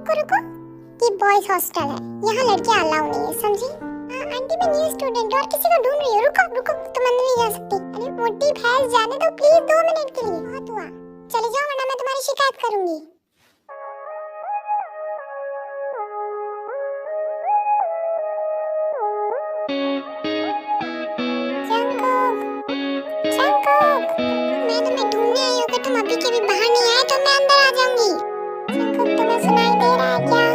रुको रुको, ये बॉयज हॉस्टल है, यहाँ लड़कियां अलाउ नहीं है, समझी? आंटी मैं न्यू स्टूडेंट और किसी को ढूंढ रही हूँ। रुको रुको, तुम अंदर नहीं जा सकती। अरे मोटी भैंस, जाने दो प्लीज 2 मिनट के लिए। बहुत हुआ, चले जाओ वरना मैं तुम्हारी शिकायत करूंगी। मैं तुम्हें ढूंढने आई हूँ, अगर तुम अभी के भी बाहर नहीं आए तो मैं अंदर आ जाऊंगी। जंगकुक, तुम्हें सुनाई दे रहा है क्या?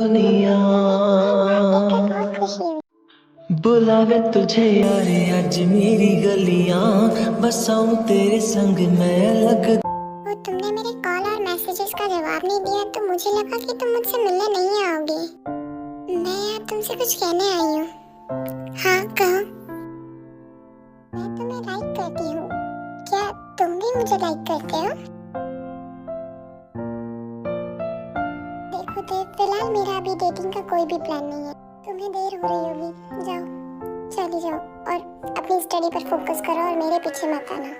दुनिया बुलावे तुझे यारे आज मेरी गलियां, बसाऊं तेरे संग मैं अलग। वो तुमने मेरे कॉल और मैसेजेस का जवाब नहीं दिया तो मुझे लगा कि तुम मुझसे मिलने नहीं आओगे। मैं यार तुमसे कुछ कहने आई हूँ। हाँ कहो। मैं तुम्हें लाइक करती हूँ, क्या तुम भी मुझे लाइक करते हो? देखो देव, फिलहाल मेरा अभी डेटिंग का कोई भी प्लान नहीं है। तुम्हें देर हो रही होगी, जाओ चली जाओ और अपनी स्टडी पर फोकस करो और मेरे पीछे मत आना।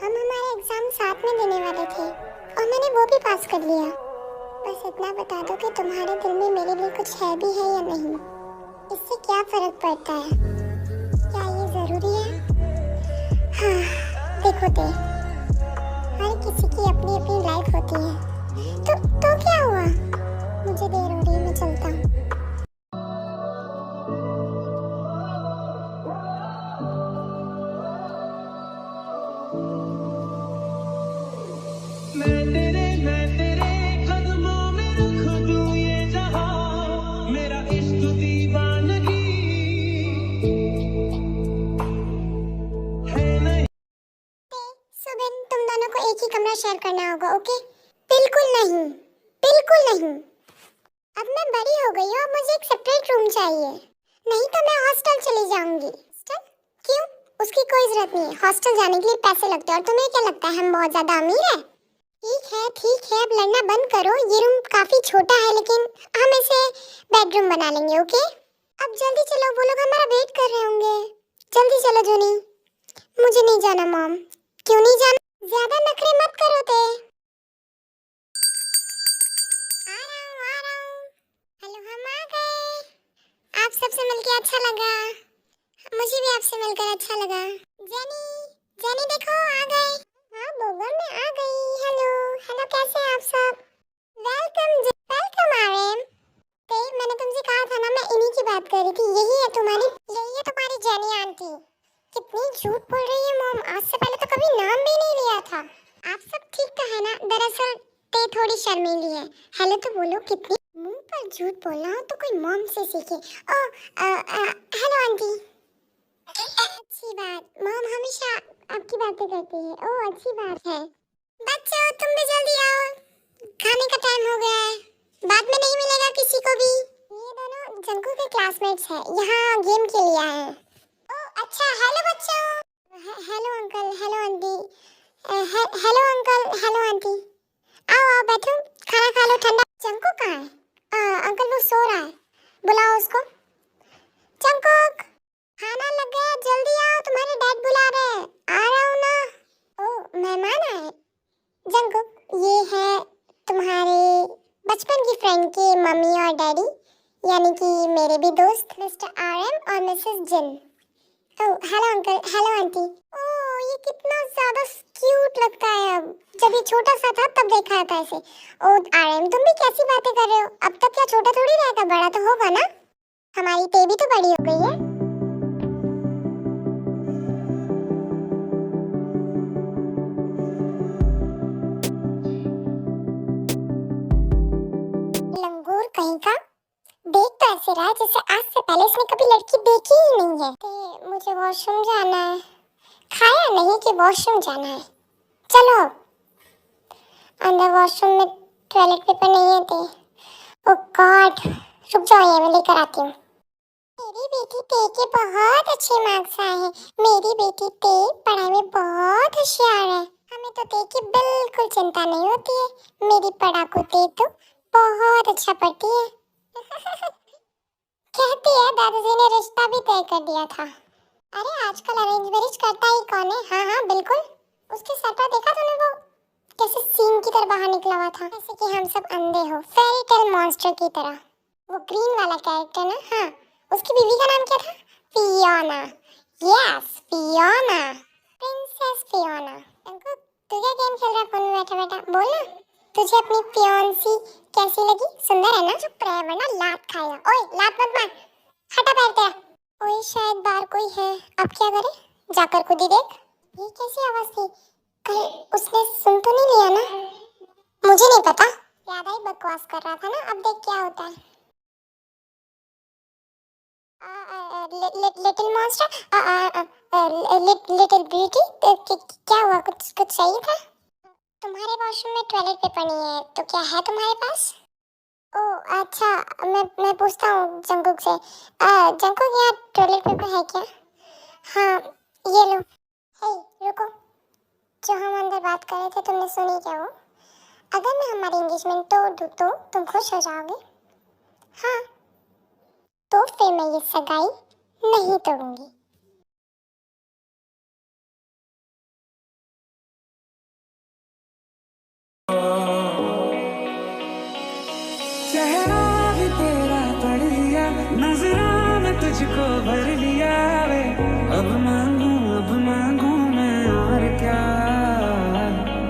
हम हमारे एग्जाम साथ में देने वाले थे और मैंने वो भी पास कर लिया। बस इतना बता दो कि तुम्हारे दिल में मेरे लिए कुछ है भी है या नहीं। इससे क्या फर्क पड़ता है? क्या ये जरूरी है? हाँ देखो देव, हर किसी की अपनी अपनी लाइफ होती है। तो क्या हुआ? मुझे देर हो रही है, मैं चलता हूँ। मैं तेरे कदमों में रख दूं ये जहां, मेरा इश्क दीवानगी है नहीं। सुबिन, तुम दोनों को एक ही कमरा शेयर करना होगा, ओके? बिल्कुल नहीं, बिल्कुल नहीं। अब मैं बड़ी हो गई हूँ, अब मुझे एक सेपरेट रूम चाहिए, नहीं तो मैं हॉस्टल चली जाऊंगी। हॉस्टल? क्यों? उसकी कोई जरूरत नहीं है, हॉस्टल जाने के लिए पैसे लगते हैं और तुम्हें क्या लगता है हम बहुत ज्यादा अमीर हैं? ठीक है, अब लड़ना बंद करो। ये रूम काफी छोटा है लेकिन हम इसे बेडरूम बना लेंगे, ओके? अब जल्दी चलो, वो लोग हमारा वेट कर रहे होंगे। जल्दी चलो जूनी। मुझे नहीं जाना मॉम। क्यों नहीं जाना? ज्यादा नखरे मत करो ते। आ रहा हूँ। हेलो, हम आ गए। आप सबसे मिलकर अच्छा लगा। मुझे भी आपसे मिलकर अच्छा लगा। जेनी देखो आ गए। हाँ बोगर, मैं आ गई। हेलो कैसे हैं आप सब? वेलकम आर्यन। मैंने तुमसे कहा था ना, मैं इन्हीं की बात कर रही थी। यही है तुम्हारी जेनी आंटी। कितनी झूठ बोल रही है मॉम, आज से पहले तो कभी नाम भी नहीं लिया था। आप सब ठीक तो है ना? दरअसल ते थोड़ी शर्मीली है। हेलो तो बोलो। कितनी मुंह पर झूठ बोलना हो तो कोई मॉम से सीखे। Hello aunty. अच्छी बात, मॉम हमेशा आपकी बातें करती है। ओह अच्छी बात है। बच्चों तुम भी जल्दी आओ, खाने का टाइम हो गया है, बाद में नहीं मिलेगा किसी को भी। ये दोनों जंकू के क्लासमेट्स हैं, यहाँ गेम के लिए आए हैं। ओह अच्छा, हेलो बच्चों। Hello uncle, hello aunty. Hello uncle, hello aunty. आओ बैठो, खाना खा लो ठंडा। जंकू कहाँ है? अंकल वो सो रहा है, बुलाओ उसको। जंकुक, खाना लग गया, जल्दी आओ, तुम्हारे डैड बुला रहे हैं। आ रहा हूँ ना। ओह मेहमान आए। जंकुक, ये है तुम्हारे बचपन की फ्रेंड के मम्मी और डैडी, यानी कि मेरे भी दोस्त मिस्टर आरएम और Mrs Jin. Oh hello uncle, hello aunty. Oh ये कितना ज्यादा क्यूट लगता है। अब जब ये छोटा सा था तब देखा था ऐसे। ओह आरएम, तुम भी कैसी बातें कर रहे हो? अब तक क्या छोटा थोड़ी रहेगा, बड़ा तो होगा ना। हमारी बेबी तो बड़ी हो गई है। लंगूर कहीं का, देख तो ऐसे रहा है जैसे आज से पहले इसने कभी लड़की देखी ही नहीं है। मुझे वॉशरूम जाना है। खाया नहीं कि वॉशरूम जाना है। चलो अंदर, वॉशरूम में टॉयलेट पेपर नहीं है। ओह गॉड, रुक जाओ, ये मैं लेकर आती हूँ। मेरी बेटी ते के बहुत अच्छे मार्क्स आए हैं। मेरी बेटी ते पढ़ाई में बहुत होशियार है। हमें तो ते की बिल्कुल चिंता नहीं होती है। मेरी पढ़ाकू ते तो बहुत अच्छा पढ़ती है। कहती है दादाजी ने रिश्ता भी तय कर दिया था। अरे आजकल अरेंज मैरिज करता ही कौन है। हाँ हाँ बिल्कुल। उसके सर पर देखा तूने वो कैसे सीन की तरह बाहर निकला हुआ था, जैसे कि हम सब अंधे हो, फेरी टेल मॉन्स्टर की तरह। वो ग्रीन वाला कैरेक्टर ना, हाँ, उसकी बीवी का नाम क्या था? Fiona. Yes Fiona, princess Fiona. Uncle तू क्या गेम खेल रहा है फोन में बैठा बैठा? बोल ना, तुझे अपनी फियोन्सी कैसी लगी? सुंदर है ना? चुप रह वरना लात खाएगा। ओए लात मत मार, हटा पैर तेरा। ओए शायद बाहर कोई है, अब क्या करे? जाकर खुद ही देख। ये कैसी आवाज थी? कहीं उसने सुन तो नहीं लिया ना? मुझे नहीं पता, ज्यादा ही बकवास कर रहा था ना। अब देख क्या होता है। लिटिल मॉन्स्टर, लिटिल ब्यूटी, क्या हुआ? कुछ कुछ सही था? तुम्हारे वॉशरूम में टॉयलेट पेपर नहीं है तो क्या है तुम्हारे पास? ओह अच्छा, मैं पूछता हूँ जंकुक से। जंकुक यहाँ टॉयलेट पेपर है क्या? हाँ ये लो। हे रुको, जो हम अंदर बात कर रहे थे तुमने सुनी क्या वो? अगर मैं हमारी एंगेजमेंट तोड़ दूँ तो तुम खुश हो जाओगे? हाँ तो फिर मैं ये सगाई नहीं तोड़ूंगी। चेहरा भी तेरा पढ़ लिया, नजरों में तुझको भर लिया वे। अब मांगू मैं और क्या,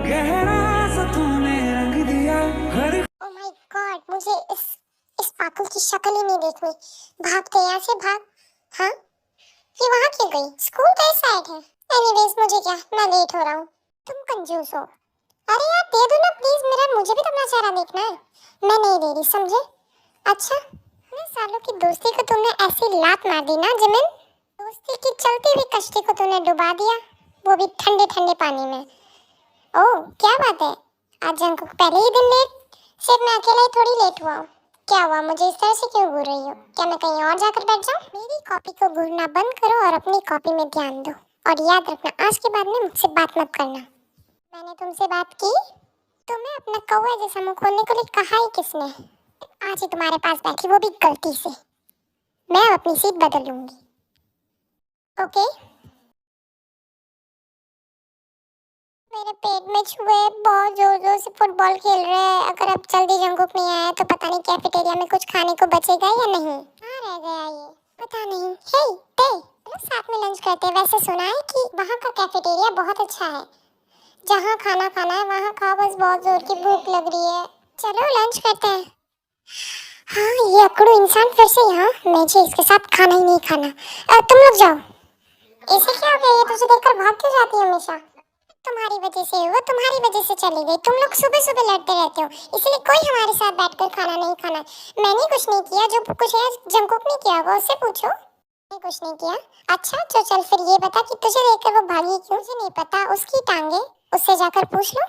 गहरा सा तूने रंग दिया हर। ओह माय गॉड, मुझे इस पागल की शक्ल ही नहीं देखनी। भागते यहाँ से भाग। हाँ ये वहाँ क्यों गई? स्कूल तो इस साइड है। एनीवेज मुझे क्या, मैं लेट हो रहा हूँ। तुम कंजूस हो। अरे यार दे दो ना प्लीज मिरर, मुझे भी तो अपना चेहरा देखना है। मैं नहीं दे रही समझे? अच्छा, इतने सालों की दोस्ती को तुमने ऐसी लात मार दी ना जिमिन। दोस्ती की चलती हुई कश्ती को तूने डुबा दिया, वो भी ठंडे ठंडे पानी में। ओह क्या बात है, आज जंकुक पहले ही दिन लेट? सिर्फ मैं अकेला ही थोड़ी लेट हुआ हूँ। क्या हुआ, मुझे इस तरह से क्यों घूर रही हो? क्या मैं कहीं और जाकर बैठ जाऊँ? मेरी कॉपी को घूरना बंद करो और अपनी कॉपी में ध्यान दो। और याद रखना आज के बाद में मुझसे बात मत करना। मैंने तुमसे बात की? तुम्हें अपना कौवा जैसा मुंह खोलने के लिए कहा ही किसने? आज ही तुम्हारे पास बैठी, वो भी गलती से। मैं अपनी सीट बदल लूंगी। ओके? मेरे पेट में छुए, बहुत जोर जोर से फुटबॉल खेल रहे हैं। अगर अब जल्दी जंकुक नहीं आया तो पता नहीं कैफेटेरिया में कुछ खाने को बचेगा या नहीं। कहाँ रह गया ये, पता नहीं। हे ते, चलो साथ में लंच करते हैं। वैसे सुना है कि वहाँ का कैफेटेरिया बहुत अच्छा है। जहाँ खाना खाना है वहाँ खाओ, बस बहुत जोर की भूख लग रही है। चलो लंच करते हैं। हाँ ये अकड़ू इंसान फिर से यहाँ। मुझे इसके साथ खाना ही नहीं खाना। तुम लोग जाओ। ऐसे क्या हो गया, ये तुझे देखकर भाग क्यों जाती है हमेशा? तुम्हारी वजह से, वो तुम्हारी वजह से चली गई। तुम लोग सुबह सुबह लड़ते रहते हो, इसलिए कोई हमारे साथ बैठकर खाना नहीं खाना। मैंने कुछ नहीं किया, जो कुछ है जंकुक ने किया होगा उससे पूछो। मैंने कुछ नहीं किया। अच्छा तो चल फिर ये बता कि तुझे देखकर वो भागी क्यों? मुझे नहीं पता, उसकी टांगे उससे जाकर पूछ लो।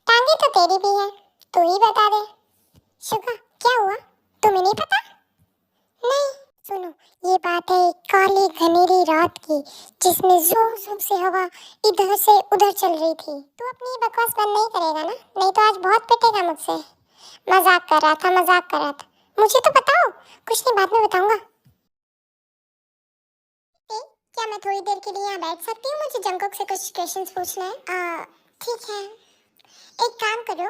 टांगे तो तेरी भी है, तू ही बता दे। शुगा क्या हुआ, तुम्हें नहीं पता? नहीं सुनो, ये बात है एक काली घनेरी रात की, जिसमें जोर जोर से हवा इधर से उधर चल रही थी। तू अपनी बकवास बंद नहीं करेगा ना? नहीं तो आज बहुत पिटेगा मुझसे। मजाक कर रहा था, मजाक कर रहा था। मुझे तो बताओ, कुछ नहीं बाद में बताऊंगा। क्या मैं थोड़ी देर के लिए यहाँ बैठ सकती हूँ? मुझे जंकुक से कुछ क्वेश्चंस पूछना है। ठीक है, एक काम करो,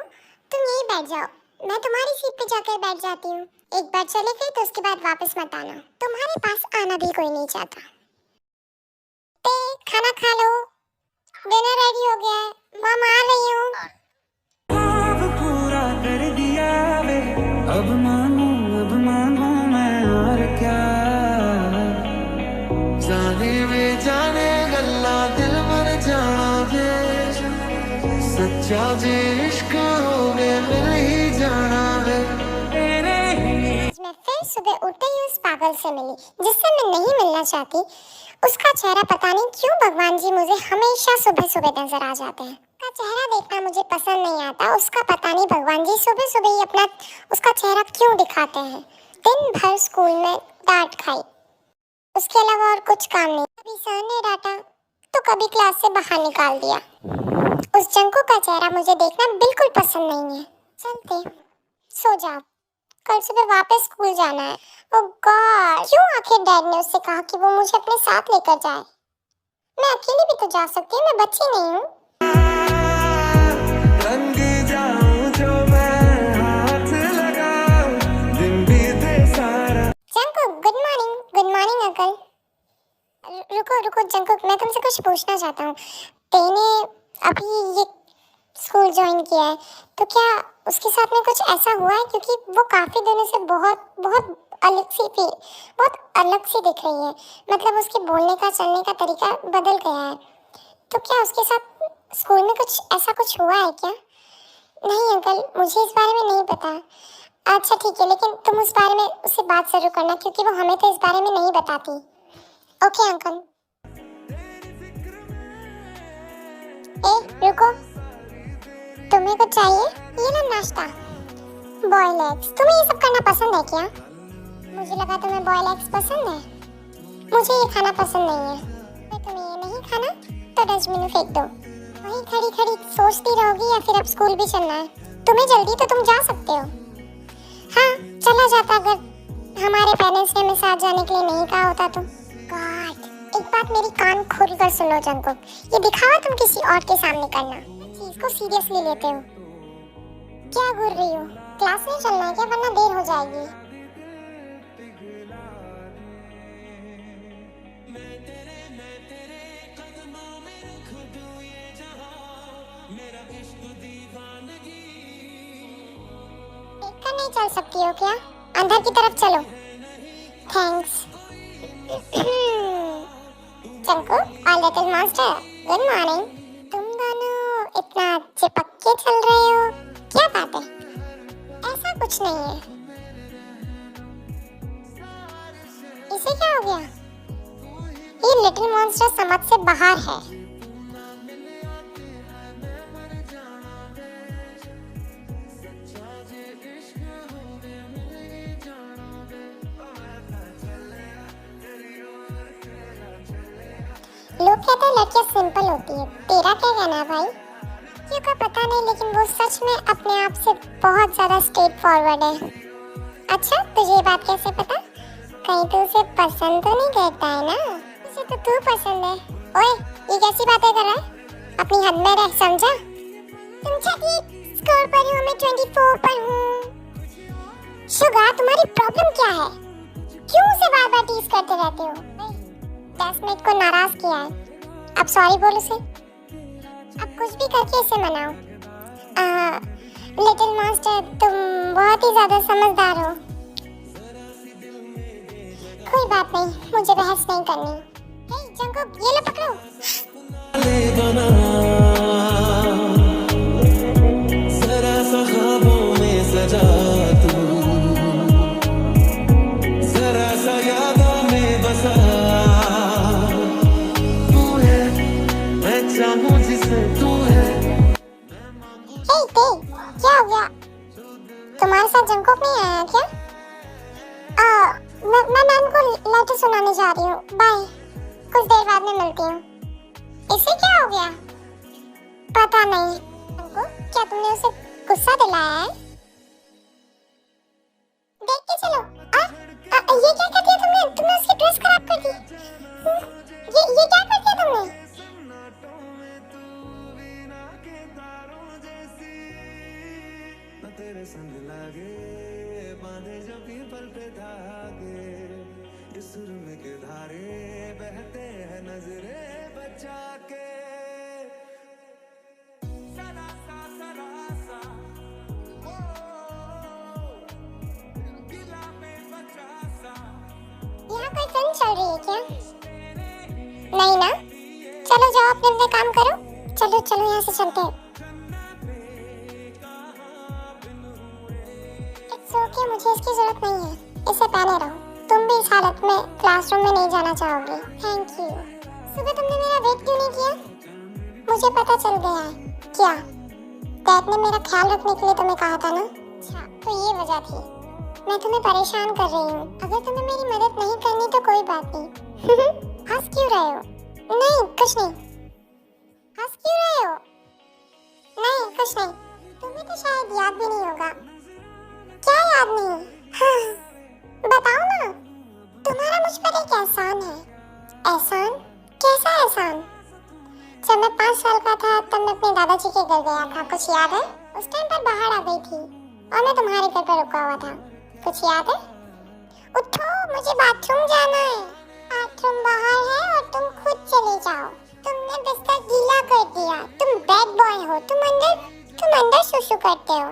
तुम यहीं बैठ जाओ, मैं तुम्हारी सीट पे जाकर बैठ जाती हूँ। एक बार चले गए तो उसके बाद वापस मत आना। तुम्हारे पास आना भी कोई नहीं चाहता। ते खाना खा लो, डिनर रेडी हो गया है, मम आ रही हूँ। अब पूरा कर दिया वे, अब मांगू मैं और क्या, जाने वे जाने गल्ला दिल मर जावे, सच्चा जे इश्क हो गए मिल ही जाना वे। मैं फिर सुबह उठते ही उस पागल से मिली जिससे मैं नहीं मिलना चाहती। उसका चेहरा पता नहीं क्यों भगवान जी मुझे हमेशा सुबह सुबह नजर आ जाते हैं। उसका चेहरा देखना मुझे पसंद नहीं आता। उसका पता नहीं भगवान जी सुबह सुबह ही अपना उसका चेहरा क्यों दिखाते हैं। दिन भर स्कूल में डांट खाई, उसके अलावा और कुछ काम नहीं। कभी सर ने डांटा तो कभी क्लास से बाहर निकाल दिया। उस जंकू का चेहरा मुझे देखना बिल्कुल पसंद नहीं है। चलते, सो जाओ, कल सुबह वापस स्कूल जाना है। ओह गॉड, क्यों आखिर डैड ने उससे कहा कि वो मुझे अपने साथ लेकर जाए? मैं अकेली भी तो जा सकती हूँ, मैं बच्ची नहीं हूँ। रंग जाऊं जो मैं हाथ लगाऊं, दिन बीते सारा। Jungkook, good morning uncle. रुको जंकुक, मैं तुमसे कुछ पूछना चाहता हूँ। तेने अभी ये स्कूल ज्वाइन किया है, तो क्या उसके साथ में कुछ ऐसा हुआ है? क्योंकि वो काफी दिनों से बहुत अलग सी दिख रही है। मतलब उसके बोलने का, चलने का तरीका बदल गया है। तो क्या उसके साथ स्कूल में कुछ ऐसा कुछ हुआ है क्या? नहीं अंकल, मुझे इस बारे में नहीं पता। अच्छा ठीक है, लेकिन तुम उस बारे में उससे बात जरूर करना, क्योंकि वो हमें तो इस बारे में नहीं बताती। Okay uncle. रुको, तुम्हें कुछ चाहिए? ये लो नाश्ता, बॉयल एग्स। तुम्हें ये सब करना पसंद है क्या? मुझे लगा तुम्हें बॉयल एग्स पसंद है। मुझे ये खाना पसंद नहीं है। तो तुम्हें ये नहीं खाना तो डस्टबिन में फेंक दो। वहीं खड़ी खड़ी सोचती रहोगी या फिर अब स्कूल भी चलना है? तुम्हें जल्दी तो तुम जा सकते हो। हाँ, चला जाता अगर हमारे पेरेंट्स ने हमें साथ जाने के लिए नहीं कहा होता तो। गॉड, एक बात मेरी कान खोल कर सुन लो जंकुक, ये दिखावा तुम किसी और के सामने करना, चीज को सीरियसली लेते हो। क्या घूर रही हो? क्लास में चलना है क्या, वरना देर हो जाएगी। देखकर नहीं चल सकती हो क्या? अंदर की तरफ चलो। थैंक्स। जंकुक और लिटिल मॉन्स्टर, गुड मॉर्निंग। तुम दोनों इतना चिपक के चल रहे हो, क्या बात है? ऐसा कुछ नहीं है। इसे क्या हो गया? ये लिटिल मॉन्स्टर समझ से बाहर है। लोग कहते हैं लड़कियां सिंपल होती है, तेरा क्या कहना है भाई? क्यों का पता नहीं, लेकिन वो सच में अपने आप से बहुत ज्यादा स्ट्रेट फॉरवर्ड है। अच्छा, तुझे ये बात कैसे पता? कहीं तो उसे पसंद तो नहीं करता है ना? उसे तो तू पसंद है। ओए, ये कैसी बातें कर रहा है? अपनी हद में रह, समझा? तुम 38 स्कोर पर हो, मैं 24 पर हूँ। शुगा, तुम्हारी प्रॉब्लम क्या है? क्यों उसे बार बार टीज करते रहते हो? क्लासमेट को नाराज किया है, अब सॉरी बोल उसे। अब कुछ भी करके इसे मनाओ। लिटिल मॉन्स्टर, तुम बहुत ही ज्यादा समझदार हो। कोई बात नहीं, मुझे बहस नहीं करनी। हे जंकुक, ये लो पकड़ो। जरा सा ख्वाबों में सजा तू, जरा सा यादों में बसा। क्या हो गया? तुम्हारे साथ जंकुक नहीं आया क्या? मैं मैम को लेटर सुनाने जा रही हूँ, बाय। कुछ देर बाद में मिलती हूँ। इसे क्या हो गया? पता नहीं। जंकुक, क्या तुमने उसे गुस्सा दिलाया है? देख के चलो। ये क्या कर दिया तुमने? तुमने उसकी ड्रेस खराब कर दी। ये क्या कर दिया तुमने? तेरे संग लागे बांधे जो पीपल पे धागे, इस सुर में के धारे बहते हैं नजरे बचा के। सरा सा दिला में बचा सा। यहाँ कोई फिल्म चल रही है क्या? नहीं ना? चलो जाओ, अपने अपने काम करो। चलो यहाँ से चलते हैं। ओके, मुझे इसकी जरूरत नहीं है, इसे पहने रहो। तुम भी इस हालत में क्लासरूम में नहीं जाना चाहोगे। Thank you. सुबह तुमने मेरा वेट क्यों नहीं किया? मुझे पता चल गया है। क्या? डैड ने मेरा ख्याल रखने के लिए तुम्हें कहा था ना? अच्छा, तो ये वजह थी। मैं तुम्हें परेशान कर रही हूँ। अगर तुम्हें मेरी मदद नहीं करनी तो कोई बात नहीं। हंस क्यों रहे हो? नहीं कुछ नहीं। हंस क्यों रहे हो? नहीं कुछ नहीं। तुम्हें तो शायद याद भी नहीं होगा। क्या याद नहीं? बताओ ना। तुम्हारा मुझ पर एक एहसान है। एहसान? कैसा एहसान? जब मैं 5 साल का था तब मैं अपने दादाजी के घर गया था, कुछ याद है? उस टाइम पर बाहर आ गई थी और मैं तुम्हारे घर पर रुका हुआ था, कुछ याद है? उठो, मुझे बाथरूम जाना है। बाथरूम बाहर है और तुम खुद चले जाओ। तुमने बिस्तर गीला कर दिया। तुम बैड बॉय हो। तुम अंदर सुसु करते हो।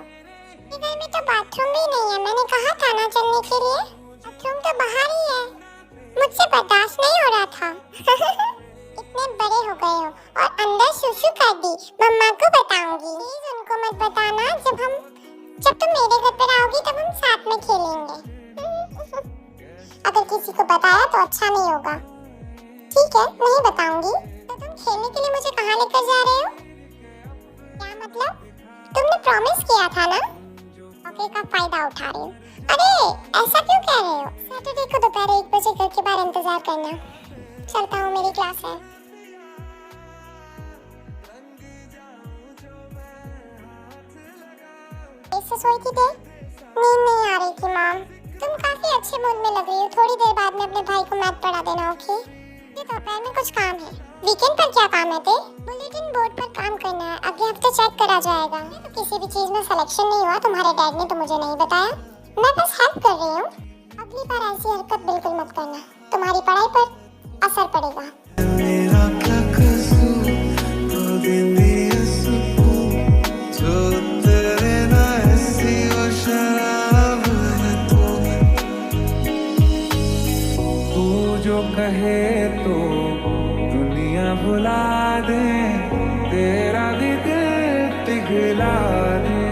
मेरे घर में तो बाथरूम भी नहीं है। मैंने कहा था ना चलने के लिए। बाथरूम तो बाहर ही है। मुझसे बर्दाश्त नहीं हो रहा था। इतने बड़े हो गए हो और अंदर सुसु कर दी। मम्मा को बताऊंगी। प्लीज उनको मत बताना। जब तुम मेरे घर पर आओगी तब हम साथ में खेलेंगे। अगर किसी को बताया तो अच्छा नहीं होगा। ठीक है, नहीं बताऊंगी। तो तुम खेलने के लिए मुझे कहाँ लेकर जा रहे हो? क्या मतलब? तुमने प्रॉमिस किया था ना? मौके का फायदा उठा रहे हो। अरे ऐसा क्यों कह रहे हो? सैटरडे को दोपहर 1 बजे घर के बाहर इंतजार करना। चलता हूँ, मेरी क्लास है। इससे सोई थी थे? नींद नहीं आ रही थी मॉम। तुम काफी अच्छे मूड में लग रही हो। थोड़ी देर बाद में अपने भाई को मैथ पढ़ा देना, ओके? ये दोपहर में कुछ काम है। वीकेंड पर क्या काम है ते? बुलेटिन बोर्ड पर काम करना है। अगले हफ्ते चेक करा जाएगा। तो किसी भी चीज में सिलेक्शन नहीं हुआ। तुम्हारे डैड ने तो मुझे नहीं बताया। मैं बस हेल्प कर रही हूँ। अगली बार ऐसी हरकत बिल्कुल मत करना। तुम्हारी पढ़ाई पर असर पड़ेगा। मेरा क्या कसूर, तो दिंदी सुकून, जो तेरे ना ऐसी वो शराब है तू जो कहे तो दुनिया भुला दे, तेरा भी दिल पिघला दे।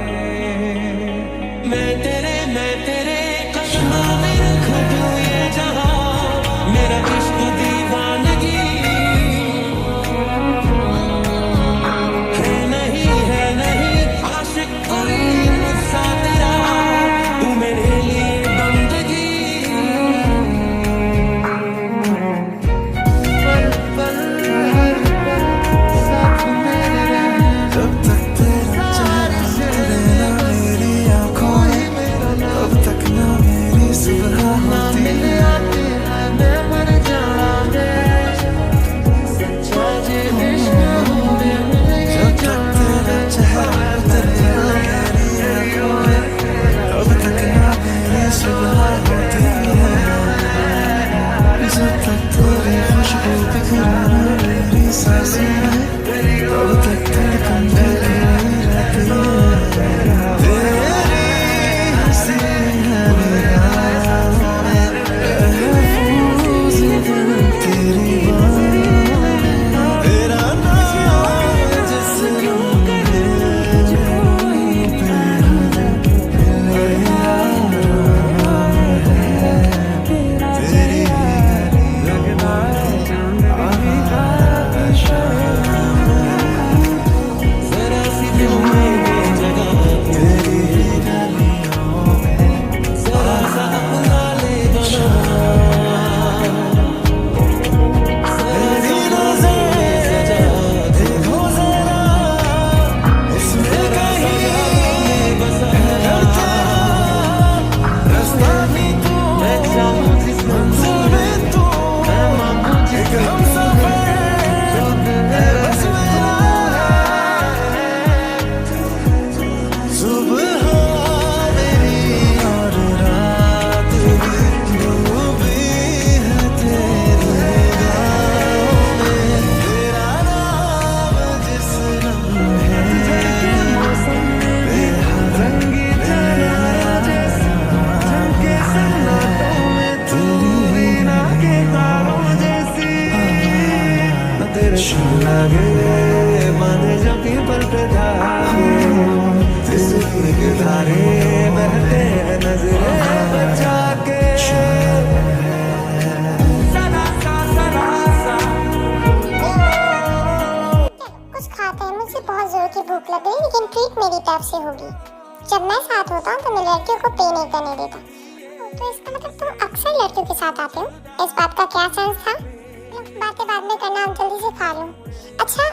मैं तेरे कदमों में रख दूं ये जहां, मेरा इश्क दीवानगी है नहीं आशिक कोई मुझसा तेरा, तू मेरे लिए बंदगी। पल पल हर पल साथ मेरे रहना, जब तक तेरा चेहरा ना मेरी आंखों में, तब तक ना मेरी सुबह होती है। मैं मर जाऊंगा सच्चा जे इश्क हो गया। जब तक तेरा चेहरा उतरता मेरी आंखों में, तब तक ना मेरी सुबह होती है। जब तक तेरी खुशबू बिखराना मेरी सांसों में, तब तक धड़कन लगी रहती है। तेरी हंसी है मेरा महफूज दिल तेरी बाहों में, तेरा नाम जिस रूह में कोई मिले यार है। तेरी लगना शाम जरा सी दिल में जगह तेरी गलियों में, जरा सा अपना ले बना। मेरी नज़र देखो जरा, इसमें कहीं है तेरा रास्ता भी तू, मैं चाहूं जिस मंजिल में तू, मैं मांगूं जिस हमसफर है बस मेरा। सुबह मेरी और रात भी डूबी है तेरी निगाहों में, तेरा नाम जिस लम्हे रंगी चला जैसा झमके सन्नाटों में, तेरी वीणा के तारों जैसी तेरे शुभ लागे बांधे जब भी पलट धागे, सूरज के धारे बहते हैं नजरें बचा के। सदा सा कुछ खाते हैं। मुझे बहुत जोर की भूख लग रही है, लेकिन ट्रीट मेरी तरफ से होगी। जब मैं साथ होता हूँ तो मैं लड़कियों को पे नहीं करने देता। मतलब तुम अक्सर लड़कियों के साथ आते हो, इस बात का क्या सेंस था? बातें बाद में करना, जल्दी से खा लो। अच्छा,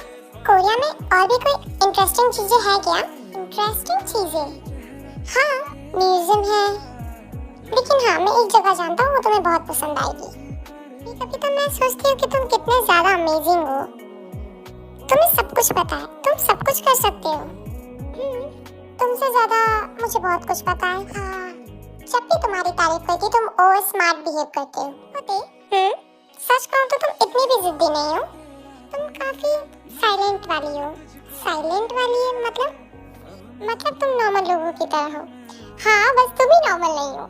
कोरिया में और भी कोई इंटरेस्टिंग चीजें हैं क्या? इंटरेस्टिंग चीजें? हाँ, म्यूजियम है। लेकिन हाँ, मैं एक जगह जानता हूँ, वो तुम्हें बहुत पसंद आएगी। कभी तो मैं सोचती हूँ कि तुम कितने ज्यादा अमेजिंग हो। तुम्हें सब कुछ पता है, तुम सब कुछ कर सकते हो। तुमसे ज्यादा मुझे बहुत कुछ पता है। हाँ, जब भी तुम्हारी तारीफ करती तुम ओवर स्मार्ट बिहेव करते हो। सच कहूँ तो तुम इतनी भी जिद्दी नहीं हो। तुम काफी साइलेंट वाली हो। साइलेंट वाली है मतलब तुम नॉर्मल लोगों की तरह हो। हाँ, बस तुम ही नॉर्मल नहीं हो।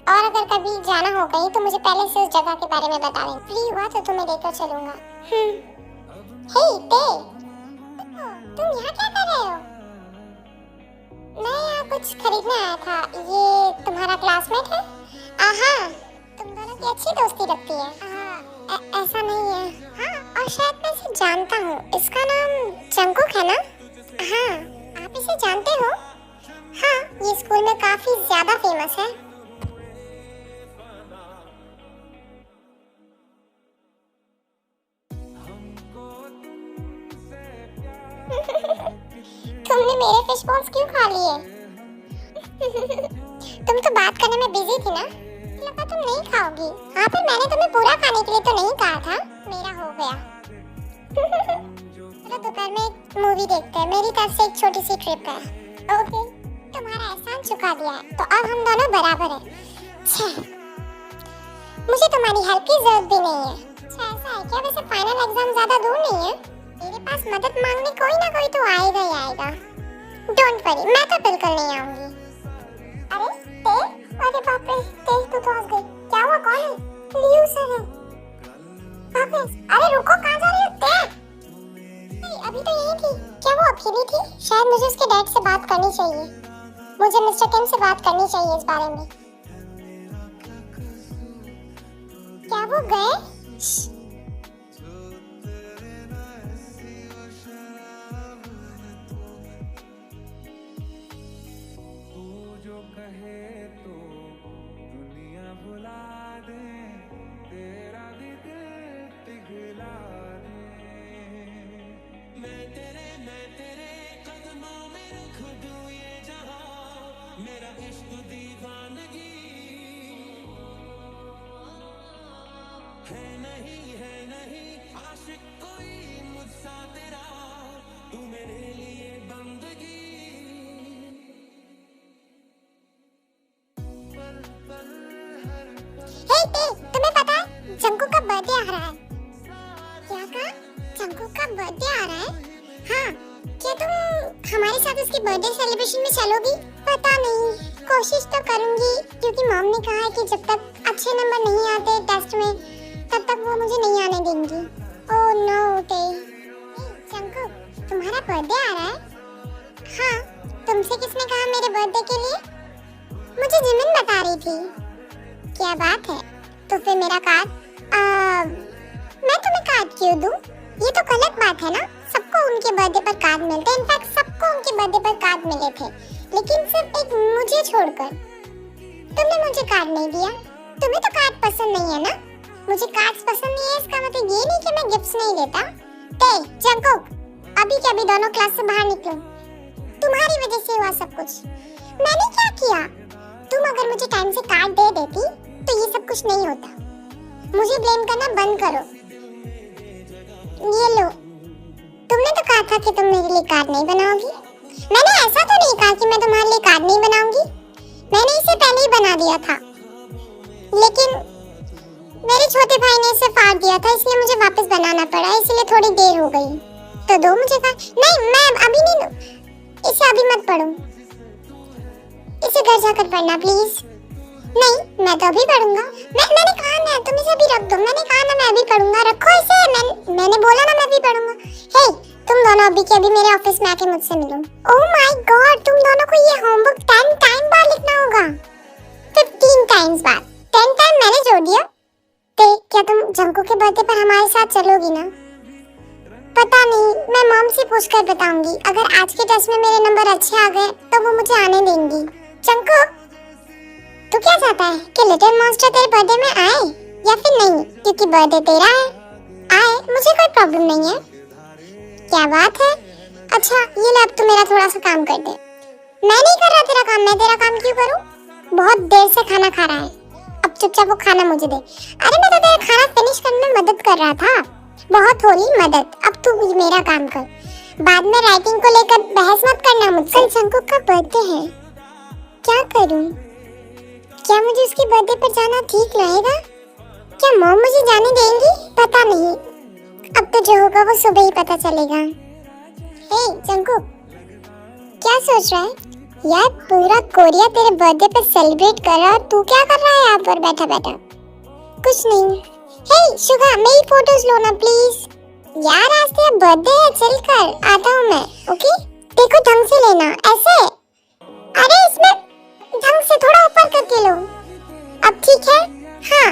और अगर कभी जाना हो कहीं तो मुझे पहले से उस जगह के बारे में बता दें। फ्री हुआ तो तुम्हें लेकर चलूंगा। हे ते, तुम यहाँ क्या कर रहे हो? मैं यहाँ कुछ खरीदने आया था। ये तुम्हारा क्लासमेट है? हाँ, तुम दोनों की अच्छी दोस्ती लगती है। ऐसा नहीं है। हाँ, और शायद मैं इसे जानता हूँ। इसका नाम जंगकुक है ना? हाँ, आप इसे जानते हो? हाँ, ये स्कूल में काफी ज्यादा फेमस है। तुमने मेरे फिश बॉल्स क्यों खा लिए? तुम तो बात करने में बिजी थी ना, लगा तुम नहीं खाओगी। हाँ, पर मैंने तुम्हें पूरा खाने के लिए तो नहीं कहा था। मेरा हो गया। चलो दोपहर में एक मूवी देखते हैं। मेरी तरफ से एक छोटी सी ट्रिप है। ओके, तुम्हारा एहसान चुका दिया है तो अब हम दोनों बराबर हैं। मुझे तुम्हारी हेल्प की जरूरत भी नहीं है। अच्छा, ऐसा है क्या? वैसे फाइनल एग्जाम ज्यादा दूर नहीं है। मेरे पास मदद मांगने कोई ना कोई तो आएगा ही आएगा। डोंट वरी, मैं तो बिल्कुल नहीं आऊंगी। अरे बाप रे, तेज तो हंस गई। क्या हुआ? कौन है? लियू सर है। वापस? अरे रुको, कहाँ जा रही हो? अभी तो यही थी। क्या वो अकेली थी? शायद मुझे उसके डैड से बात करनी चाहिए। मुझे मिस्टर किम से बात करनी चाहिए इस बारे में। क्या वो गए? मेरा इश्क दीवानगी है नहीं आशिक कोई मुझसा तेरा, तू मेरे लिए बंदगी। हे ते, तुम्हें पता है जंगकुक का बर्थडे आ रहा है? क्या कहा? जंगकुक का बर्थडे आ रहा है? हाँ, क्या तुम हमारे साथ उसकी बर्थडे सेलिब्रेशन में चलोगी? पता नहीं, कोशिश तो करूंगी क्योंकि मॉम ने कहा है कि जब तक अच्छे नंबर नहीं आते टेस्ट में तब तक वो मुझे नहीं आने देंगी। ओह नो ते। जंगकुक, तुम्हारा बर्थडे आ रहा है? हाँ, तुमसे किसने कहा मेरे बर्थडे के लिए? मुझे जिमिन बता रही थी। क्या बात है? तो फिर मेरा कार्ड मैं तुम्हें कार्ड क्यों दूं? ये तो गलत बात है ना। सबको उनके बर्थडे पर कार्ड मिलते हैं। इनफैक्ट सबको उनके बर्थडे पर कार्ड मिले थे, लेकिन सिर्फ एक मुझे छोड़कर। तुमने मुझे कार्ड नहीं दिया। तुम्हें तो कार्ड पसंद नहीं है ना? मुझे कार्ड्स पसंद नहीं है इसका मतलब ये नहीं कि मैं गिफ्ट्स नहीं देता। ते जंगकुक, अभी के अभी दोनों क्लास से बाहर निकलो। तुम्हारी वजह से हुआ सब कुछ। मैंने क्या किया? तुम अगर मुझे टाइम से कार्ड दे देती तो ये सब कुछ नहीं होता। मुझे ब्लेम करना बंद करो। ये लो, तुमने तो कहा था कि तुम मेरे लिए कार्ड नहीं बनाओगी। मैंने ऐसा तो नहीं कहा कि मैं तुम्हारे लिए कार्ड नहीं बनाऊंगी। मैंने इसे पहले ही बना दिया था, लेकिन मेरे छोटे भाई ने इसे फाड़ दिया था, इसलिए मुझे वापस बनाना पड़ा। इसलिए थोड़ी देर हो गई। तो दो मुझे कार्ड। नहीं, मैं अभी नहीं दूं। इसे अभी मत पढ़ो। इसे घर जाकर पढ़ना प्लीज। नहीं, मैं तो अभी पढ़ूंगा। मैंने कहा ना तुम इसे अभी रख दो। मैंने कहा ना मैं अभी पढ़ूंगा। रखो इसे। मैंने बोला ना मैं अभी पढ़ूंगा। हे, तुम दोनों अभी के अभी मेरे ऑफिस में आके मुझसे मिलो। ओह माय गॉड, तुम दोनों को ये होमवर्क 10 टाइम बाद लिखना होगा। 15 टाइम्स बाद। 10 टाइम मैंने जोड़ दिया। ते, क्या तुम जंगकुक के बर्थडे पर हमारे साथ चलोगी ना? पता नहीं, मैं मॉम से पूछकर बताऊंगी। अगर आज के टेस्ट में मेरे नंबर अच्छे आ गए तो वो मुझे आने देंगी। जंगकुक, तू क्या चाहता है कि लिटिल मॉन्स्टर तेरे बर्थडे में आए या फिर नहीं? क्योंकि बर्थडे तेरा है, आए, मुझे कोई प्रॉब्लम नहीं है। क्या बात है? अच्छा ये ले, अब तू मेरा थोड़ा सा काम कर दे। मैं नहीं कर रहा तेरा काम, मैं तेरा काम क्यों करूं? बहुत देर से खाना खा रहा है, अब चुपचाप वो खाना मुझे दे। अरे मैं तो तेरा खाना फिनिश करने में मदद कर रहा था, बहुत हो रही मदद, अब तू मेरा काम कर। बाद में राइटिंग को लेकर बहस मत करना मुझसे। कल जंकुक का बर्थडे है, क्या करूं? क्या मुझे उसके बर्थडे पर जाना ठीक रहेगा? क्या मॉम मुझे जाने देंगी? पता नहीं, अब तो जो होगा वो सुबह ही पता चलेगा। हे जंकुक, क्या सोच रहा है? यार पूरा कोरिया तेरे बर्थडे पे सेलिब्रेट कर रहा है, तू क्या कर रहा है यहाँ पर बैठा बैठा? कुछ नहीं। हे शुगा, मेरी फोटोज लो ना प्लीज। यार आज तेरा बर्थडे है, चल कर आता हूँ मैं, ओके? देखो ढंग से लेना, ऐसे। अरे इसमें ढंग से थोड़ा ऊपर करके लो। अब ठीक है? हाँ।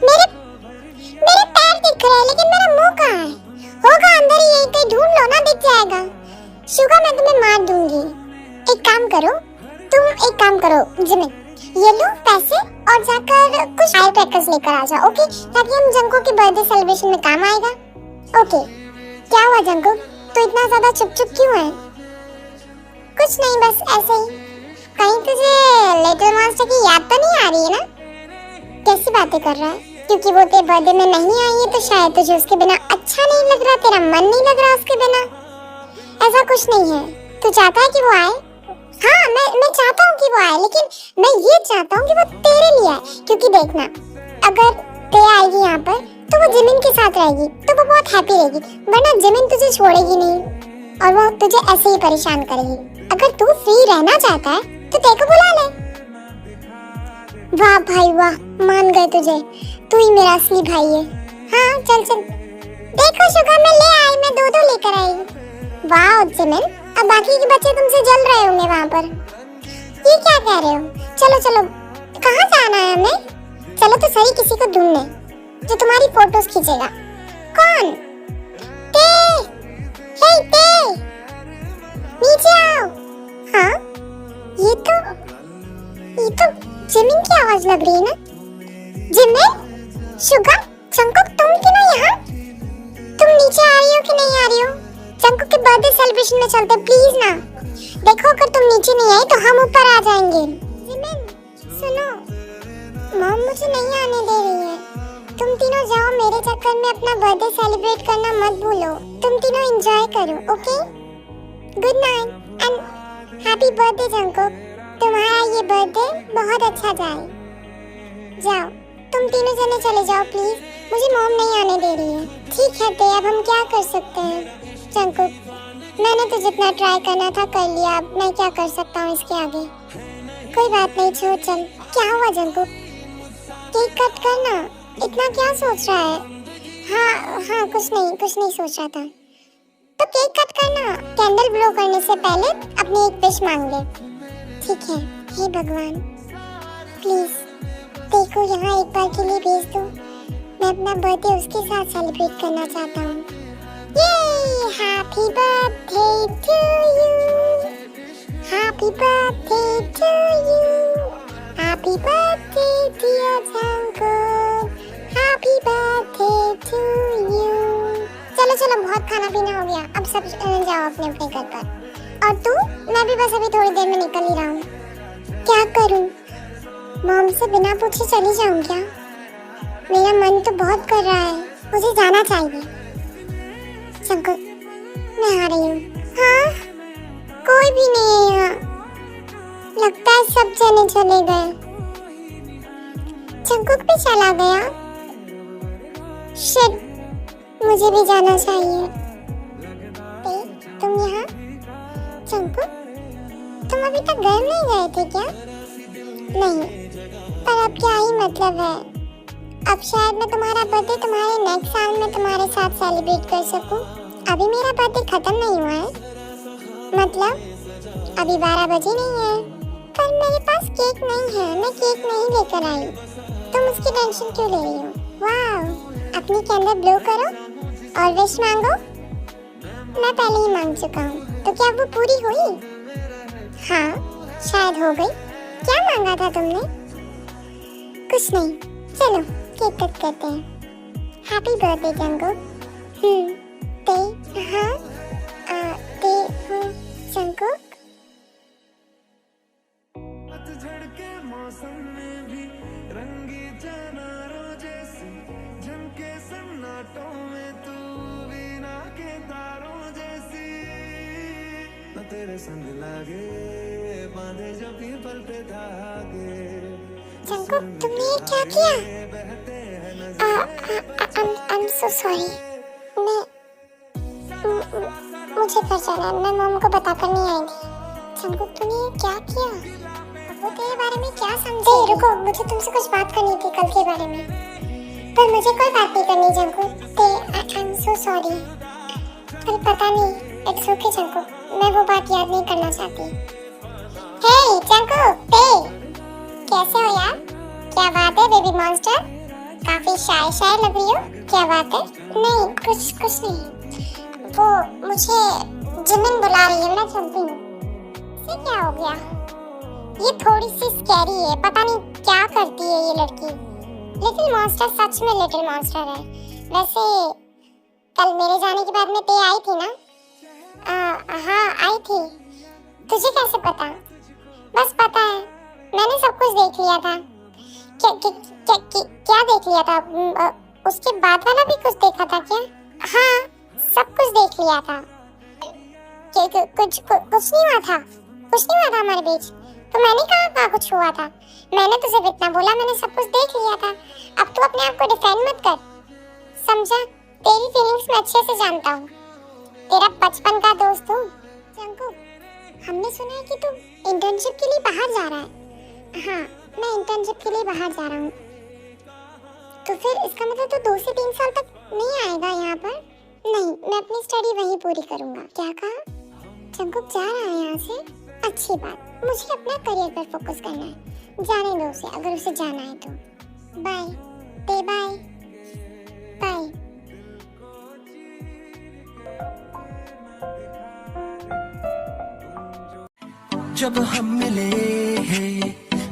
मेरे पैर दिख रहे हैं लेकिन मेरा मुंह कहाँ है? होगा अंदर ही, यहीं कहीं ढूंढ लो ना, दिख जाएगा। शुगा मैं तुम्हें मार दूंगी। एक काम करो, तुम एक काम करो जिमिन, ये लो पैसे और जाकर कुछ फायर क्रैकर्स लेकर आ जाओ, ओके? ताकि हम जंकुक के बर्थडे सेलिब्रेशन में काम आएगा, ओके? क्या हुआ जंकुक, तू इतना ज्यादा चुप क्यों है? कुछ नहीं, बस ऐसे ही। कहीं तुझे लिटिल मॉन्स्टर की याद तो नहीं आ रही है ना? कैसी बातें कर रहा है? क्योंकि वो तेरे बर्थडे में नहीं आई है तो शायद तुझे उसके बिना अच्छा नहीं लग रहा, तेरा मन नहीं लग रहा उसके बिना। ऐसा कुछ नहीं है, तू चाहता है कि वो आए? हाँ मैं चाहता हूँ कि वो आए, लेकिन मैं ये चाहता हूँ कि वो तेरे लिए आए। क्योंकि देखना, अगर ते आएगी यहाँ पर तो वो जिमिन के साथ रहेगी तो वो बहुत हैप्पी रहेगी, वरना जिमिन तुझे छोड़ेगी नहीं और वो तुझे ऐसे ही परेशान करेगी। अगर तू फ्री रहना चाहता है तो तेरे को बुला ले। वाह भाई वाह, मान गए तुझे, तू ही मेरा असली भाई है। हाँ चल चल, देखो शुगर मैं ले आई, मैं दो लेकर आई। वाह जिमिन, अब बाकी के बच्चे तुमसे जल रहे होंगे वहाँ पर। ये क्या कह रहे हो? चलो चलो, कहाँ जाना है हमें? चलो तो सही किसी को ढूंढने जो तुम्हारी फोटोज खींचेगा। कौन? ते, हे ते, नीचे आओ। हाँ ये तो जिमिन की आवाज लग रही है ना? जिमिन, शुगा, जंकुक, तुम क्यों यहाँ? तुम नीचे आ रही हो कि नहीं आ रही हो? जंकुक के बर्थडे सेलिब्रेशन में चलते प्लीज ना। देखो अगर तुम नीचे नहीं आई तो हम ऊपर आ जाएंगे। जिमिन सुनो, मॉम मुझे नहीं आने दे रही है। तुम तीनों जाओ, मेरे चक्कर में अपना बर्थडे सेलिब्रेट करना मत भूलो। तुम तीनों एंजॉय करो, okay? Good night and happy birthday Jungkook. तुम्हारा ये बर्थडे बहुत अच्छा जाए। जाओ तुम तीनों जने चले जाओ प्लीज, मुझे मॉम नहीं आने दे रही है। ठीक है ते, अब हम क्या कर सकते हैं? जंकुक, मैंने तो जितना ट्राई करना था कर लिया, अब मैं क्या कर सकता हूँ इसके आगे? कोई बात नहीं, छोड़ चल। क्या हुआ जंकुक? केक कट करना, इतना क्या सोच रहा है? हाँ कुछ नहीं सोच रहा था। तो केक कट करना, कैंडल ब्लो करने से पहले अपनी एक विश मांग ले, ठीक है? हे भगवान प्लीज देखो यहाँ एक बार के लिए भेज दो, मैं अपना बर्थडे उसके साथ सेलिब्रेट करना चाहता हूँ। ये happy birthday to you, happy birthday to you, happy birthday dear Jungkook, happy birthday to you. चलो चलो, बहुत खाना पीना हो गया, अब सब जाओ अपने अपने घर पर। और तू? मैं भी बस अभी थोड़ी देर में निकल ही रहा हूँ। क्या करूँ? मॉम से बिना पूछे चली जाऊँ क्या? मेरा मन तो बहुत कर रहा है, मुझे जाना चाहिए। जंकुक, मैं आ रही हूँ। हाँ कोई भी नहीं है यहाँ, लगता है सब जने चले गए। जंकुक भी चला गया। शिट, मुझे भी जाना चाहिए। तुम यहाँ? जंकुक, तुम अभी तक घर नहीं गए थे क्या? नहीं, पर अब क्या ही मतलब है? अब शायद मैं तुम्हारा बर्थडे तुम्हारे नेक्स्ट साल में तुम्हारे साथ सेलिब्रेट कर सकूं। अभी मेरा बर्थडे खत्म नहीं हुआ है, मतलब अभी 12 बजे नहीं है। पर मेरे पास केक नहीं है, मैं केक नहीं लेकर आई। तुम उसकी टेंशन क्यों ले रही हो? वाह, अपनी कैंडल ब्लो करो और विश मांगो। मैं पहले ही मांग चुका हूँ, तो क्या वो पूरी हुई? हाँ शायद हो गई। क्या मांगा था तुमने? कुछ नहीं, चलो केक कट करते हैं। Happy birthday Jungkook. ते हाँ ते हूँ जंकुक। पतझड़ के मौसम में भी रंगी चनारों जैसी झमके सन्नाटों में तू बिना के तारों जैसी न तेरे संग लागे बांधे जो पीपल पे धागे जंकुक तुमने ये क्या किया? बहते हैं I'm so sorry। मैं मुझे घर जाना है, मैं मॉम को बताकर नहीं आई थी। जंकुक तूने ये क्या किया? वो तेरे बारे में क्या समझे? रुको, मुझे तुमसे कुछ बात करनी थी कल के बारे में, पर मुझे कोई बात नहीं करनी जंकुक। I'm so sorry। पर पता नहीं, इट्स ओके जंकुक, मैं वो बात याद नहीं करना चाहती। हे जंकुक, कैसे हो यार? क्या बात है बेबी मॉन्स्टर, काफी शाय शाय लग रही हो, क्या बात है? नहीं कुछ नहीं, वो मुझे जिमिन बुला रही है, मैं चलती हूँ। इससे क्या हो गया? ये थोड़ी सी स्कैरी है, पता नहीं क्या करती है ये लड़की। लिटिल मॉन्स्टर सच में लिटिल मॉन्स्टर है। वैसे कल मेरे जाने के बाद में ते आई थी ना? हाँ आई थी। तुझे कैसे पता? बस पता है, मैंने सब कुछ देख लिया था। क्या देख लिया था? उसके बाद वाला भी कुछ देखा था क्या? हाँ सब कुछ देख लिया था। कुछ नहीं हुआ था, कुछ नहीं हुआ था हमारे बीच। तो मैंने कहा कुछ हुआ था? मैंने तुझे इतना बोला, मैंने सब कुछ देख लिया था। अब तू अपने आप को डिफेंड मत कर, समझा? तेरी फीलिंग्स मैं अच्छे से जानता हूँ, तेरा बचपन का दोस्त हूँ। जंकुक, हमने सुना है कि तू इंटर्नशिप के लिए बाहर जा रहा है। हाँ मैं इंटर्नशिप के लिए बाहर जा रहा हूँ। तो फिर इसका मतलब तो 2 से 3 साल तक नहीं आएगा यहाँ पर? नहीं, मैं अपनी स्टडी वहीं पूरी करूँगा। क्या कहा? जंकुक जा रहा है यहाँ से? अच्छी बात, मुझे अपना करियर पर फोकस करना है। जाने दो उसे, अगर उसे जाना है तो। बाय ते, बाय बाय। जब हम मिले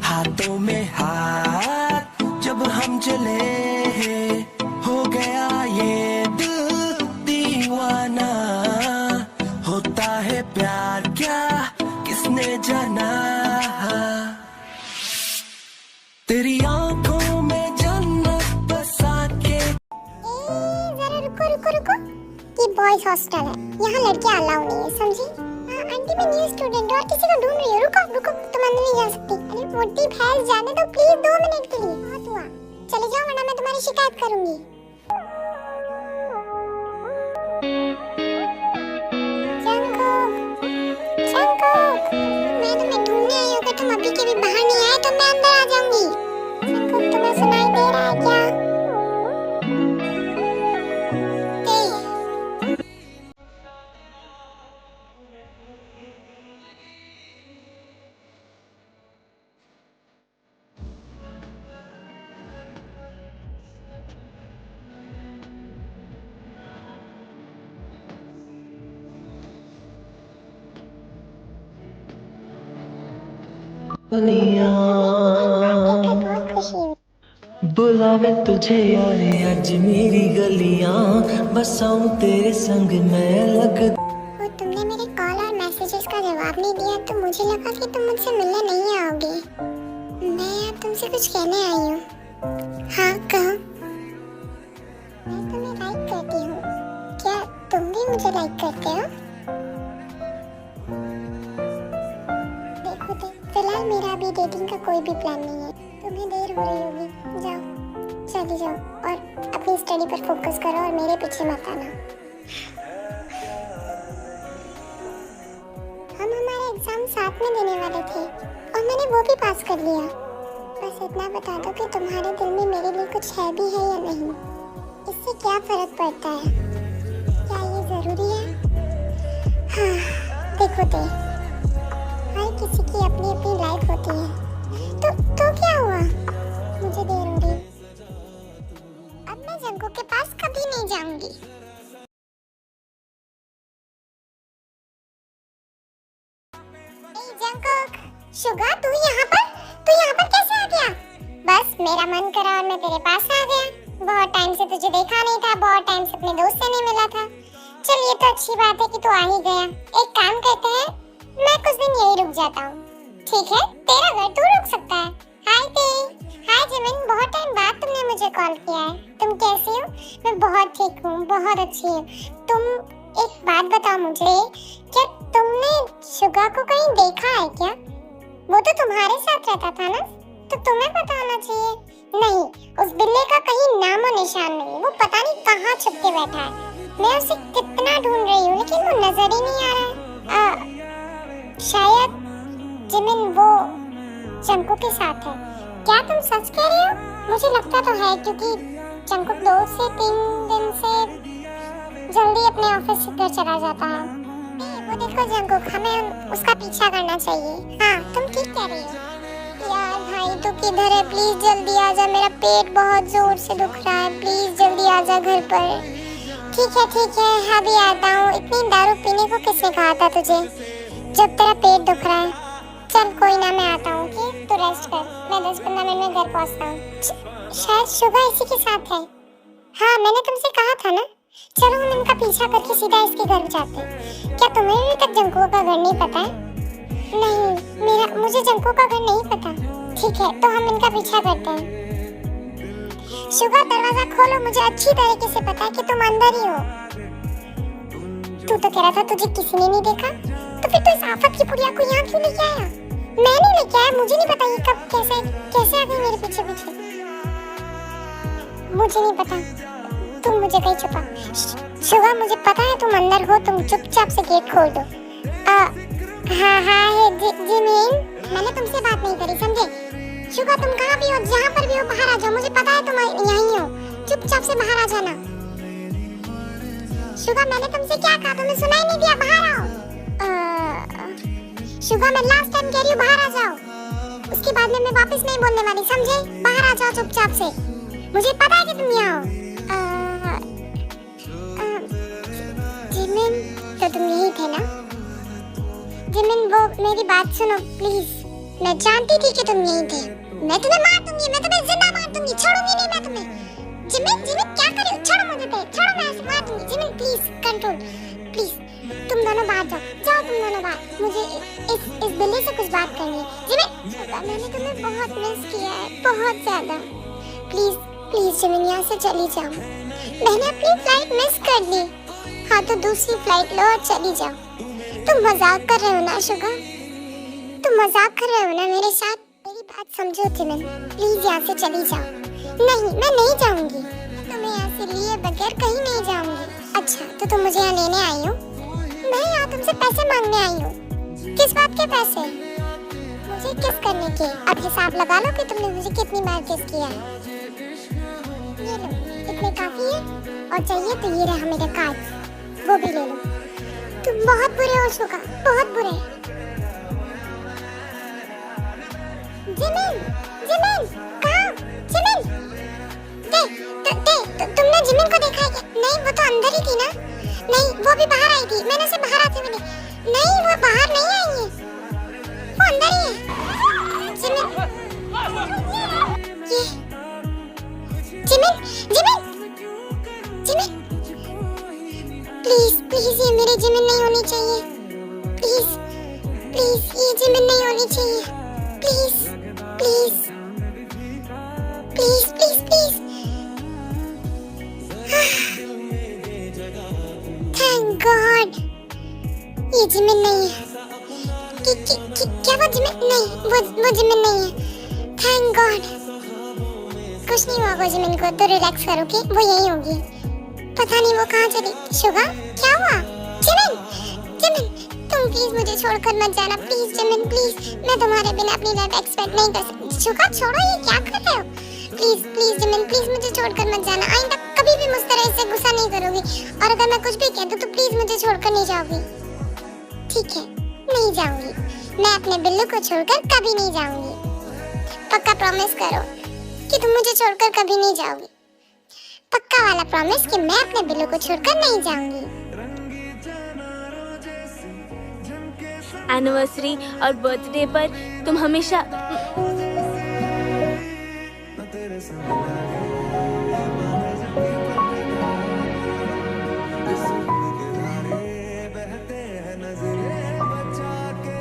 हाथों में हाथ, जब हम चले हो गया ये दिल दीवाना। होता है प्यार क्या किसने जाना, तेरी आंखों में जन्नत बसा के। जरा रुको, ये बॉयज हॉस्टल है, यहाँ लड़कियां अलाउ नहीं है, समझी? आंटी मैं न्यू स्टूडेंट हूँ और किसी को ढूंढ रही हूँ। रुको, तुम अंदर नहीं जा सकती। अरे मोटी भैंस, जाने दो प्लीज 2 मिनट के लिए। बहुत हुआ, चले जाओ वरना मैं तुम्हारी शिकायत करूंगी। जंकुक, मैं तुम्हें ढूंढने आई हूँ, अगर तुम अभी के भी बाहर नहीं आए तो मैं अंदर आ जाऊंगी। जंकुक तुम्हें सुनाई दे रहा है क्या? बहुत खुशी हुई। बुलावे तुझे यारे आज मेरी गलियां, बसाऊं तेरे संग मैं लग। वो तुमने मेरे कॉल और मैसेजेस का जवाब नहीं दिया तो मुझे लगा कि तुम मुझसे मिलने नहीं आओगे। मैं अब तुमसे कुछ कहने आई हूँ। हाँ कहो। मैं तुम्हें लाइक करती हूँ, क्या तुम भी मुझे लाइक करते हो? देखो फिलहाल मेरा अभी डेटिंग का कोई भी प्लान नहीं है। तुम्हें देर हो रही होगी, जाओ चली जाओ और अपनी स्टडी पर फोकस करो और मेरे पीछे मत आना। हम हमारे एग्जाम साथ में देने वाले थे और मैंने वो भी पास कर लिया। बस इतना बता दो कि तुम्हारे दिल में मेरे लिए कुछ है भी है या नहीं। इससे क्या फर्क पड़ता है? क्या ये जरूरी है? हाँ देखो ते, हर किसी की अपनी अपनी लाइफ होती है। तो क्या हुआ? मुझे देर हो रही, अब मैं जंकुक के पास कभी नहीं जाऊंगी। जंकुक, शुगा तू यहाँ पर? मेरा मन करा और मैं तेरे पास आ गया। बहुत टाइम से तुझे देखा नहीं था, बहुत टाइम से अपने दोस्त से नहीं मिला था। चल ये तो अच्छी बात है कि तू आ ही गया। एक काम करते हैं, मैं कुछ दिन यही रुक जाता हूँ। ठीक है, तेरा घर तू रुक सकता है। हाय ते, हाय जिमिन, बहुत टाइम बाद तुमने मुझे कॉल किया है। तुम कैसी हो? मैं बहुत ठीक हूँ, बहुत अच्छी हूँ। तुम एक बात बताओ मुझे, क्या तुमने शुगा को कहीं देखा है क्या? वो तो तुम्हारे साथ रहता था ना, तो तुम्हें पता होना चाहिए। नहीं, उस बिल्ले का कहीं नामो निशान नहीं। वो पता नहीं कहाँ छुप के बैठा है। मैं उसे कितना ढूंढ रही हूँ लेकिन वो नजर ही नहीं आ रहा है। शायद जिमिन वो चंकू के साथ है। क्या तुम सच कह रही हो? मुझे लगता तो है, क्योंकि चंकू 2 से 3 दिन से जल्दी अपने ऑफिस से घर चला जाता है। वो देखो जंकुक, हमें उसका पीछा करना चाहिए। हाँ, तुम ठीक कह रही हो। यार भाई तू किधर है? प्लीज जल्दी आ जा, मेरा पेट बहुत जोर से दुख रहा है। प्लीज जल्दी आ जा घर पर। ठीक है, अभी आता हूँ। इतनी दारू पीने को किसने कहा था तुझे, जब तेरा पेट दुख रहा है? चल कोई ना, मैं आता हूँ। ठीक, तू रेस्ट कर, मैं 10-15 मिनट में घर पहुँचता हूँ। शायद शुगा इसी के साथ है। हाँ, मैंने तुमसे कहा था ना। चलो हम इनका पीछा करके सीधा इसके घर जाते हैं। क्या तुम्हें अभी तक जंकुआ का घर नहीं पता है? नहीं, मुझे जंकुआ का घर नहीं पता। ठीक है, तो हम इनका पीछा करते हैं। शुगा, दरवाजा खोलो, मुझे अच्छी तरीके से पता है कि तुम अंदर ही हो। तू तो कह रहा था तुझे किसी ने नहीं देखा, तो फिर तू इस आफत की पुड़िया को यहाँ क्यों लेके आया? मैं नहीं लेके आया, मुझे नहीं पता ये कब कैसे आ गई मेरे पीछे पीछे। मुझे नहीं पता, तुम मुझे कहीं छुपा। शुगा, मुझे पता है तुम अंदर हो, तुम चुपचाप से गेट खोल दो। हाँ जिमिन, मैंने तुमसे बात नहीं करी, समझे? शुगा, तुम कहाँ भी हो, जहाँ पर भी हो, बाहर आ जाओ। मुझे पता है तुम यहीं हो, चुपचाप से बाहर आ जाना। शुगा, मैंने तुमसे क्या कहा? तुम्हें सुनाई नहीं दिया? बाहर आओ। शुगा, मैं लास्ट टाइम कह रही हूँ बाहर आ जाओ, उसके बाद में मैं वापस नहीं बोलने वाली, समझे? बाहर आ जाओ चुपचाप से, मुझे पता है कि तुम यहाँ हो। जिमिन, तो तुम यही थे ना? जिमिन, वो मेरी बात सुनो प्लीज। मैं जानती थी कि तुम यहीं थे। मैं तुम्हें मार दूंगी, मैं तुम्हें जिंदा मार दूंगी, छोड़ूंगी नहीं मैं तुम्हें। जिमिन, क्या कर रही हो? छोड़ो मुझे, छोड़ो, मैं ऐसे मार दूंगी। Jimin please control, please. तुम दोनों बाहर जाओ, तुम दोनों बाहर। मुझे इस बिल्ली से कुछ बात करनी है। जिमिन, मैंने तुम्हें बहुत मिस किया है, बहुत ज्यादा। प्लीज जिमिन, यहाँ से चली जाओ। मैंने अपनी फ्लाइट मिस कर ली। हाँ, तो दूसरी फ्लाइट लो और चली जाओ। तुम मजाक कर रहे हो ना शुगा? तुम मजाक कर रहे हो ना मेरे साथ? मेरी बात समझो जिमिन, प्लीज यहाँ से चली जाओ। नहीं, मैं नहीं जाऊंगी। तुम्हें यहाँ से लिए बगैर कहीं नहीं जाऊंगी। अच्छा, तो तुम मुझे यहाँ लेने आई हो? मैं यहाँ तुमसे पैसे मांगने आई हूँ। किस बात के पैसे? मुझे किस करने के? अब हिसाब लगा लो कि तुमने मुझे कितनी बार किस किया है। ये लो, इतने काफी है, और चाहिए तो ये रहा मेरा कार्ड, वो भी ले लो। तुम बहुत बुरे हो शुगा, बहुत बुरे। जिमिन, कहाँ? जिमिन, तुमने जिमिन को देखा है क्या? नहीं, वो तो अंदर ही थी ना। नहीं, वो भी बाहर आई थी, मैंने उसे बाहर आते हुए देखा। नहीं, वो बाहर नहीं आई है, वो अंदर ही है। जिमिन, ये जिमिन, प्लीज ये मेरे जिमिन नहीं होनी चाहिए। प्लीज ये जिमिन नहीं होनी चाहिए। प्लीज। थैंक गॉड, ये जिमिन नहीं है। क्या वो जिमिन नहीं? वो जिमिन नहीं है। थैंक गॉड, कुछ नहीं हुआ वो जिमिन को, तो रिलैक्स करो कि वो यही होगी। पता नहीं वो कहाँ चली। शुगा, क्या हुआ? जिमिन, तुम प्लीज मुझे छोड़कर मत जाना। प्लीज जिमिन, प्लीज, मैं तुम्हारे बिना अपनी लाइफ एक्सपेक्ट नहीं कर सकती। शुगा, छोड़ो, ये क्या कर रहे हो? प्लीज जिमिन, प्लीज मुझे छोड़कर मत जाना। आइंदा कभी भी मुझ तरह से गुस्सा नहीं करोगी, और अगर मैं कुछ भी कह दूं तो प्लीज मुझे छोड़कर नहीं जाओगी। ठीक है, नहीं जाऊंगी। मैं अपने बिल्लू को छोड़कर कभी नहीं जाऊंगी। पक्का प्रॉमिस करो कि तुम मुझे छोड़कर कभी नहीं जाओगी। पक्का वाला प्रॉमिस कि मैं अपने बिल्लू को छोड़कर नहीं जाऊंगी। एनिवर्सरी और बर्थडे पर तुम हमेशा संग लगे हमारा जब भी पलटा इस किनारे बहते हैं नजरे बचा के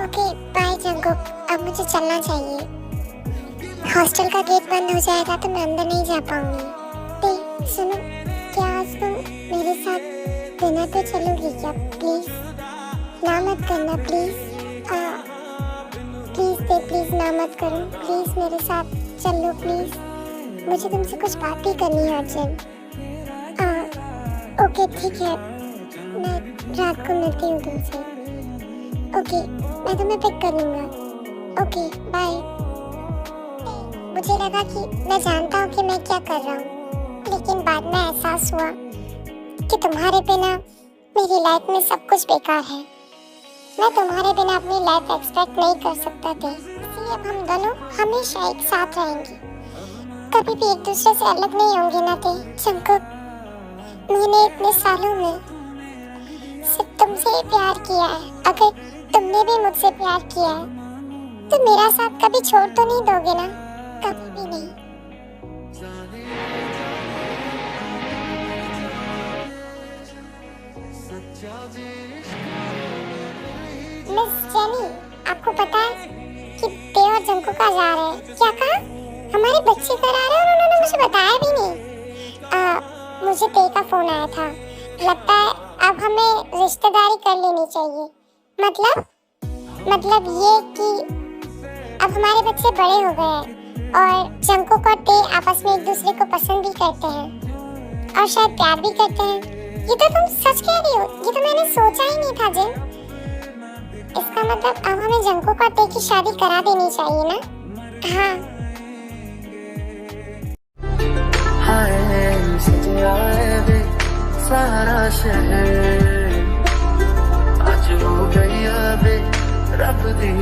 ओके बाय जंगकुक, अब मुझे चलना चाहिए। हॉस्टल का गेट बंद हो जाएगा तो मैं अंदर नहीं जा पाऊंगी। ते सुनो, क्या आज तुम मेरे साथ डिनर पे चलोगी क्या? प्लीज ना मत करना, प्लीज प्लीज ते प्लीज ना मत करो, प्लीज मेरे साथ चलो प्लीज। मुझे तुमसे कुछ बात भी करनी है अर्जुन। ओके ठीक है, मैं रात को मिलती हूँ तुमसे। ओके मैं तुम्हें पिक कर लूँगा। Okay bye. मुझे लगा कि मैं जानता हूँ कि मैं क्या कर रहा हूँ, लेकिन बाद में एहसास हुआ कि तुम्हारे बिना मेरी लाइफ में सब कुछ बेकार है। मैं तुम्हारे बिना अपनी लाइफ एक्सपेक्ट नहीं कर सकता था, इसलिए अब हम दोनों हमेशा एक साथ रहेंगे, कभी भी एक दूसरे से अलग नहीं होंगे ना थे। जंगकुक, मैंने इतने सालों में सिर्फ तुमसे ही प्यार किया है। अगर तुमने भी मुझसे प्यार किया है तो मेरा साथ कभी छोड़ तो नहीं दोगे ना? कभी भी नहीं। मिस जेनी, आपको पता है कि ते और जंगकुक आ जा रहे हैं? क्या कहा? हमारे बच्चे घर आ रहे हैं और उन्होंने मुझे बताया भी नहीं। मुझे ते का फोन आया था। लगता है अब हमें रिश्तेदारी कर लेनी चाहिए। मतलब ये कि अब हमारे बच्चे बड़े हो गए हैं और जंगकुक और ते आपस में एक दूसरे को पसंद भी करते हैं और शायद प्यार भी करते हैं। ये तो तुम सच कह रही हो, ये तो मैंने सोचा ही नहीं था जिन। इसका मतलब अब हमें जंगकुक और ते की शादी करा देनी चाहिए ना? हाँ। हाय सजा रे सारा शहर आज हो गई अबे रब दी।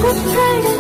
कुकड़